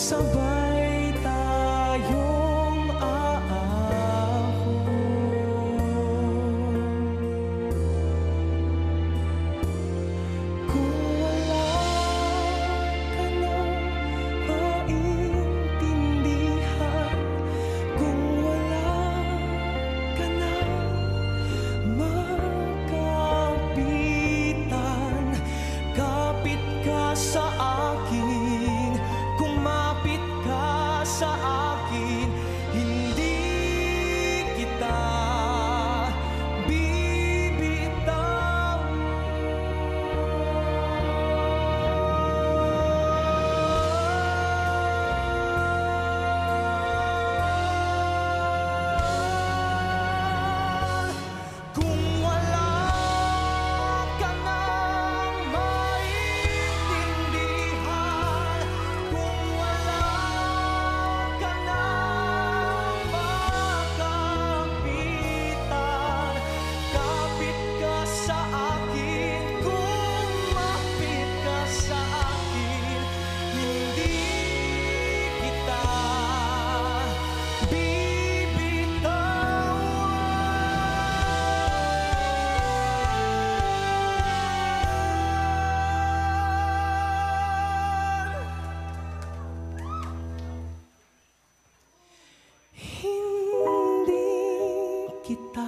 sabay tayong aahon. Kung wala ka nang maintindihan, kung wala ka nang makapitan, kapit ka sa akin, kumapit ka sa akin, hindi kita bibitawan. Kung wala ka nang maintindihan, kung wala ka nang makapitan, kapit ka sa akin, kumapit ka sa akin, hindi kita bibitawan. Hindi kita